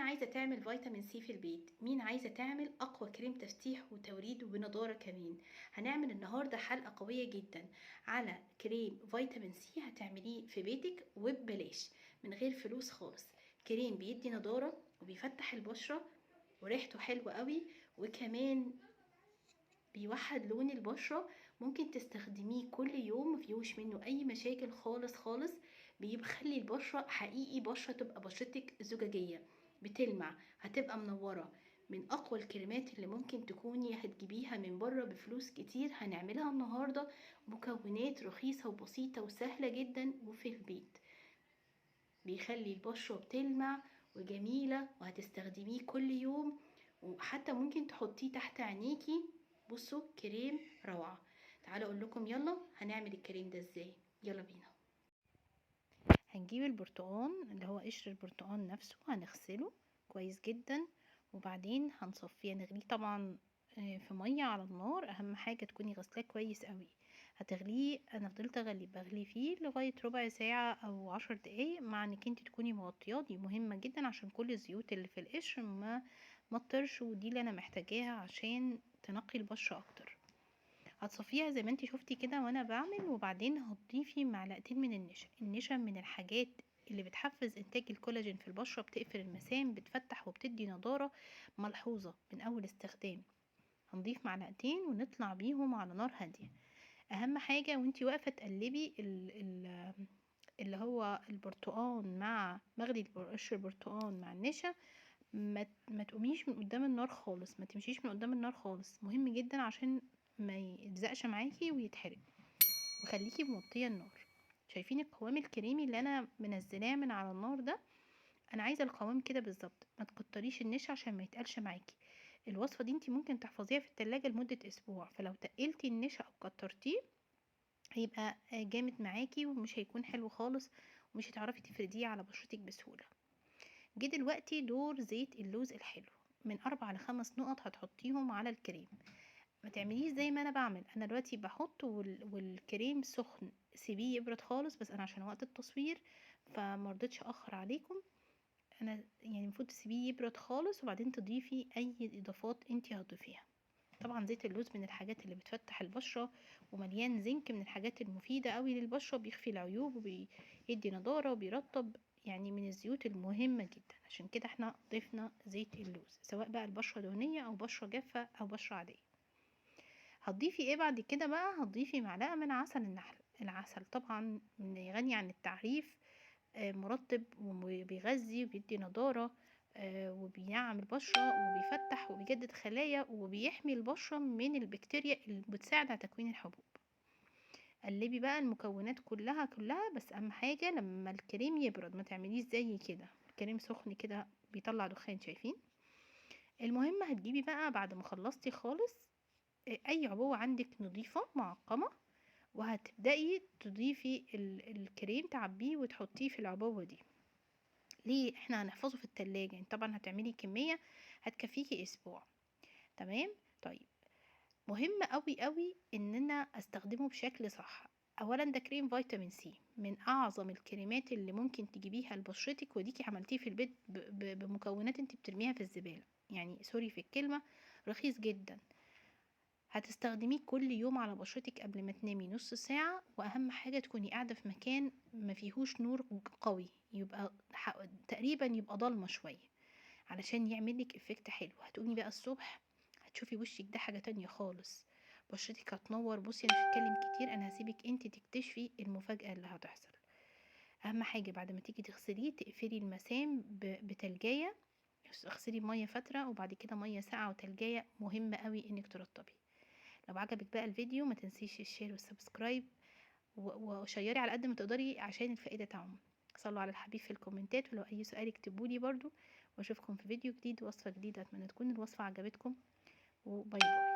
عايزة تعمل فيتامين سي في البيت؟ مين عايزة تعمل أقوى كريم تفتيح وتوريد وبنضارة كمان؟ هنعمل النهاردة حلقة قوية جدا على كريم فيتامين سي هتعمليه في بيتك وببلاش من غير فلوس خالص. كريم بيدي نضارة وبيفتح البشرة وريحته حلوة قوي، وكمان بيوحد لون البشرة. ممكن تستخدميه كل يوم، مفيهوش منه اي مشاكل خالص خالص. بيخلي البشرة حقيقي بشرة تبقى بشرتك زجاجية بتلمع، هتبقى منورة. من اقوى الكريمات اللي ممكن تكوني هتجيبيها من بره بفلوس كتير هنعملها النهاردة. مكونات رخيصة وبسيطة وسهلة جدا وفي البيت، بيخلي البشرة بتلمع وجميلة، وهتستخدميه كل يوم. وحتى ممكن تحطيه تحت عينيكي. بصوا كريم روعة. تعالوا اقول لكم يلا هنعمل الكريم ده ازاي. يلا بينا. هنجيب البرتقان اللي هو قشر البرتقان نفسه، هنغسله كويس جدا وبعدين هنصفيه، نغليه طبعا في ميه على النار. اهم حاجه تكوني غسلاه كويس قوي. هتغليه، انا فضلت بغلي فيه لغايه ربع ساعه او 10 دقايق، مع انك انت تكوني مغطياه. دي مهمه جدا عشان كل الزيوت اللي في القشر ما تطرش، ودي اللي انا محتاجاها عشان تنقي البشره اكتر. هتصفيها زي ما انتي شفتي كده وانا بعمل، وبعدين هتضيفي معلقتين من النشا. النشا من الحاجات اللي بتحفز انتاج الكولاجين في البشرة، بتقفل المسام، بتفتح وبتدي نضارة ملحوظة من اول استخدام. هنضيف معلقتين ونطلع بيهم على نار هادية. اهم حاجة وانتي واقفة تقلبي اللي هو البرتقان مع مغلي قشر البرتقان مع النشا، ما تقوميش من قدام النار خالص، ما تمشيش من قدام النار خالص. مهم جدا عشان ما يلزقش معاكي ويتحرق. وخليكي موطيه النار. شايفين القوام الكريمي اللي انا منزلاه من على النار ده؟ انا عايزه القوام كده بالظبط. ما تكتريش النشا عشان ما يتقلش معاكي. الوصفه دي انتي ممكن تحفظيها في التلاجة لمده اسبوع، فلو تقلتي النشا او كترتيه هيبقى جامد معاكي ومش هيكون حلو خالص، ومش هتعرفي تفرديه على بشرتك بسهوله. جه دلوقتي دور زيت اللوز الحلو، من 4 ل5 نقط هتحطيهم على الكريم. ما تعمليش زي ما انا بعمل. انا دلوقتي بحط والكريم سخن، سيبيه يبرد خالص، بس انا عشان وقت التصوير فمرضتش اخر عليكم. انا يعني المفروض تسيبيه يبرد خالص وبعدين تضيفي اي اضافات انتي هتضيفيها. طبعا زيت اللوز من الحاجات اللي بتفتح البشرة، ومليان زنك، من الحاجات المفيدة قوي للبشرة، بيخفي العيوب وبيدي نضارة وبيرطب. يعني من الزيوت المهمة جدا، عشان كده احنا ضفنا زيت اللوز، سواء بقى البشرة دهنية او بشرة جافة او بشرة عادية. هتضيفي ايه بعد كده بقى؟ هتضيفي معلقة من عسل النحل. العسل طبعا غني عن التعريف، مرطب وبيغذي وبيدي نضارة، وبينعم البشرة وبيفتح وبيجدد خلايا وبيحمي البشرة من البكتيريا اللي بتساعد على تكوين الحبوب. قلبي بقى المكونات كلها، بس اهم حاجة لما الكريم يبرد، ما تعمليش زي كده الكريم سخن كده بيطلع دخان، شايفين؟ المهم هتجيبي بقى بعد ما خلصتي خالص اي عبوة عندك نظيفة معقمة، وهتبدأي تضيفي الكريم، تعبيه وتحطيه في العبوة دي. ليه؟ احنا هنحفظه في التلاجة، يعني طبعا هتعملي كمية هتكفيكي اسبوع. تمام؟ طيب، مهم قوي قوي ان انا استخدمه بشكل صح. اولا ده كريم فيتامين سي، من اعظم الكريمات اللي ممكن تجيبيها لبشرتك، وديكي عملتيه في البيت بمكونات انت بترميها في الزبالة، يعني سوري في الكلمة، رخيص جدا. هتستخدميه كل يوم على بشرتك قبل ما تنامي نص ساعة، واهم حاجة تكوني قاعدة في مكان ما فيهوش نور قوي، يبقى تقريبا يبقى ضلمة شوية علشان يعملك افكت حلو. هتقومي بقى الصبح هتشوفي وشك ده حاجة تانية خالص، بشرتك هتنور. بصي انا مش هتكلم كتير، انا هسيبك انت تكتشفي المفاجأة اللي هتحصل. اهم حاجة بعد ما تيجي تغسليه تقفلي المسام بتلجاية، اغسلي بمية فترة وبعد كده مية ساقعة وتلجاية. مهم قوي انك ترطبي. لو عجبك بقى الفيديو ما تنسيش الشير والسبسكرايب، وشيري على قد ما تقدري عشان الفائدة تعم. صلوا على الحبيب في الكومنتات، ولو اي سؤال اكتبولي برضو. واشوفكم في فيديو جديد ووصفة جديدة. اتمنى تكون الوصفة عجبتكم، وباي باي.